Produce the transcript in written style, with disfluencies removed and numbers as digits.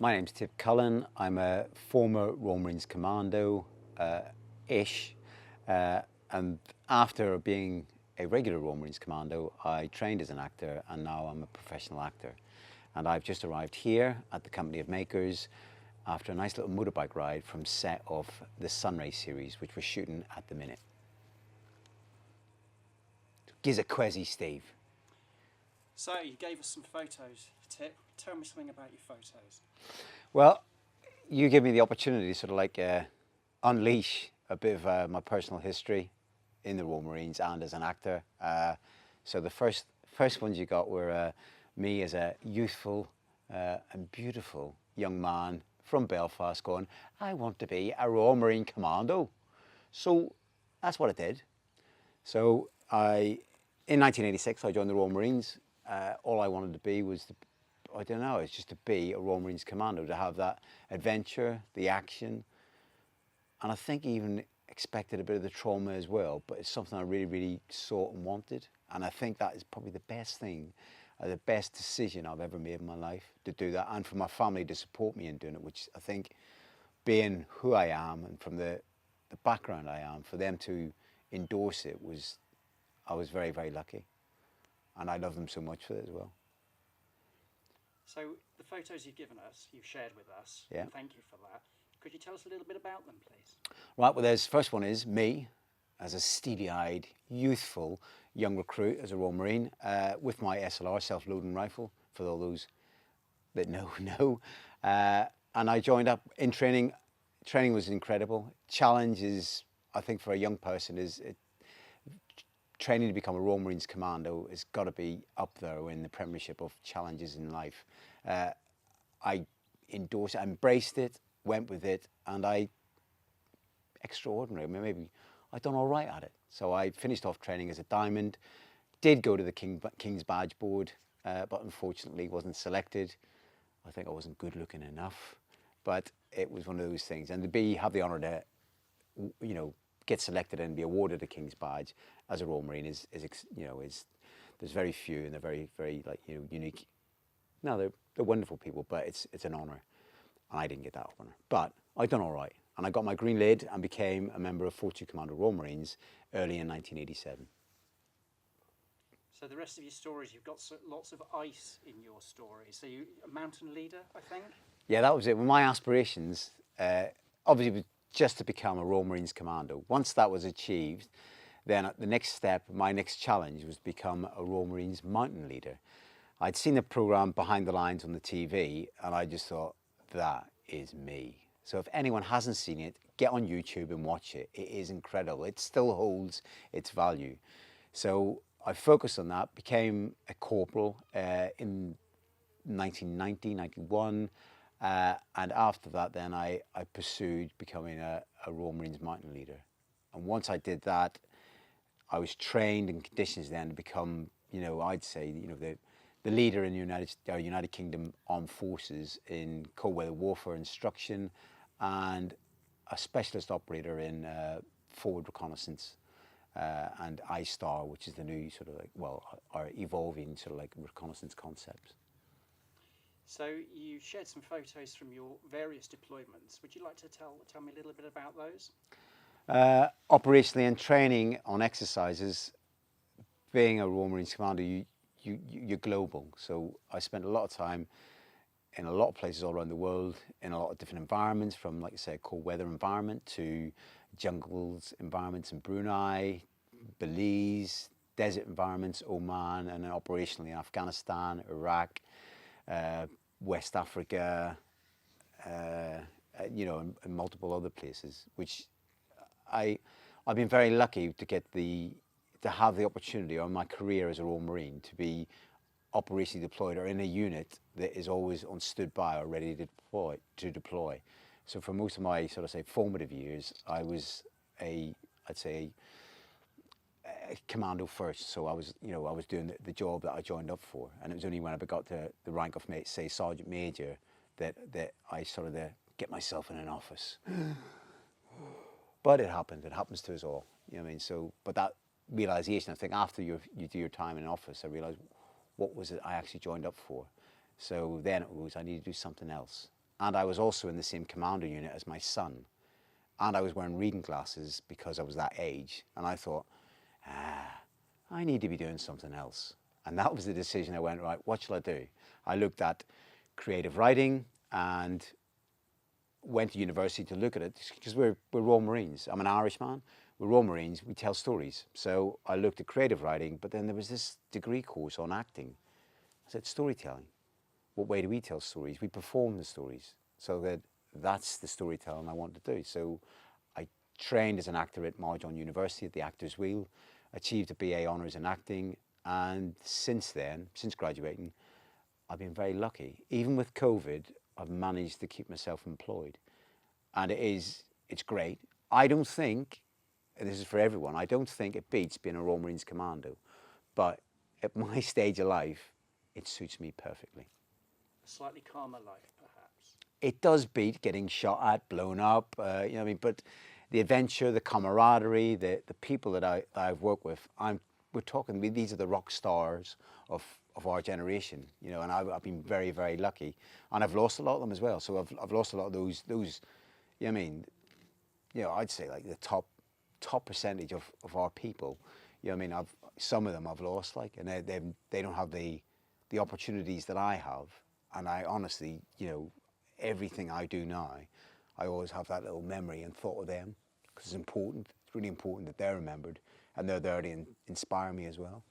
My name's Tip Cullen. I'm a former Royal Marines Commando, and after being a regular Royal Marines Commando, I trained as an actor, and now I'm a professional actor. And I've just arrived here at the Company of Makers after a nice little motorbike ride from set of the Sunray series, which we're shooting at the minute. Gives a quezzy, Steve. So you gave us some photos, Tip. Tell me something about your photos. Well, you give me the opportunity to sort of like unleash a bit of my personal history in the Royal Marines and as an actor. So the first ones you got were me as a youthful and beautiful young man from Belfast going, I want to be a Royal Marine Commando. So that's what I did. So in 1986, I joined the Royal Marines. All I wanted to be was, it's just to be a Royal Marines Commando, to have that adventure, the action. And I think even expected a bit of the trauma as well, but it's something I really, really sought and wanted. And I think that is probably the best thing, the best decision I've ever made in my life, to do that, and for my family to support me in doing it, which I think, being who I am and from the background I am, for them to endorse it I was very, very lucky. And I love them so much for it as well. So the photos you've given us, you've shared with us. Yeah. Thank you for that. Could you tell us a little bit about them, please? Right, well, first one is me as a steely-eyed, youthful young recruit as a Royal Marine with my SLR, self-loading rifle, for all those that know. And I joined up in training. Training was incredible. Challenge is, I think, for a young person, training to become a Royal Marines Commando has got to be up there in the premiership of challenges in life. I endorsed it, I embraced it, went with it, and extraordinary. I mean, maybe I'd done all right at it. So I finished off training as a diamond, did go to the King's Badge Board, but unfortunately wasn't selected. I think I wasn't good looking enough, but it was one of those things. And to have the honour to, get selected and be awarded a King's Badge as a Royal Marine is there's very few, and they're very, very unique. No, they're wonderful people, but it's an honour. And I didn't get that honour, but I'd done all right. And I got my green lid and became a member of 42 Commando Royal Marines early in 1987. So the rest of your stories, you've got lots of ice in your story. So you're a mountain leader, I think? Yeah, that was it. Well, my aspirations, obviously, was just to become a Royal Marines Commando. Once that was achieved, then the next step, my next challenge, was to become a Royal Marines mountain leader. I'd seen the programme Behind the Lines on the TV, and I just thought, that is me. So if anyone hasn't seen it, get on YouTube and watch it. It is incredible. It still holds its value. So I focused on that, became a corporal in 1990, 91. And after that, then I pursued becoming a Royal Marines mountain leader. And once I did that, I was trained in conditions then to become, I'd say, the leader in the United Kingdom Armed Forces in cold weather warfare instruction, and a specialist operator in forward reconnaissance and ISTAR, which is the new our evolving reconnaissance concepts. So you shared some photos from your various deployments. Would you like to tell me a little bit about those? Operationally and training on exercises, being a Royal Marines Commander, you're global. So I spent a lot of time in a lot of places all around the world, in a lot of different environments, from, like I say, a cold weather environment to jungles environments in Brunei, Belize, desert environments, Oman, and then operationally in Afghanistan, Iraq, West Africa, and multiple other places, which I've been very lucky to have the opportunity on my career as a Royal Marine to be operationally deployed or in a unit that is always on standby or ready to deploy. So for most of my formative years, I was a commando first. So I was doing the job that I joined up for, and it was only when I got to the rank of, say, Sergeant Major that I get myself in an office. But it happened. It happens to us all. So, but that realization, I think, after you do your time in office, I realized what was it I actually joined up for. So then it was, I need to do something else. and I was also in the same Commando unit as my son, and I was wearing reading glasses because I was that age, and I thought, I need to be doing something else. And that was the decision. I went, right, what shall I do? I looked at creative writing and went to university to look at it because we're Royal Marines. I'm an Irishman. We're Royal Marines. We tell stories. So I looked at creative writing, but then there was this degree course on acting. I said, storytelling. What way do we tell stories? We perform the stories. So that's the storytelling I want to do. So I trained as an actor at Marjon University at the Actors Wheel, achieved a BA Honours in acting, and since then, since graduating, I've been very lucky. Even with COVID, I've managed to keep myself employed. And it's great. I don't think, and this is for everyone, I don't think it beats being a Royal Marines Commando. But at my stage of life, it suits me perfectly. A slightly calmer life, perhaps. It does beat getting shot at, blown up, you know what I mean? But the adventure, the camaraderie, the people that I've worked with, we're talking, these are the rock stars of our generation, you know, and I've been very, very lucky. And I've lost a lot of them as well. So I've lost a lot of those, you know what I mean? You know, I'd say like the top percentage of our people, you know what I mean? Some of them I've lost, like, and they don't have the opportunities that I have. And I honestly, you know, everything I do now, I always have that little memory and thought of them because it's important. It's really important that they're remembered and they're there to inspire me as well.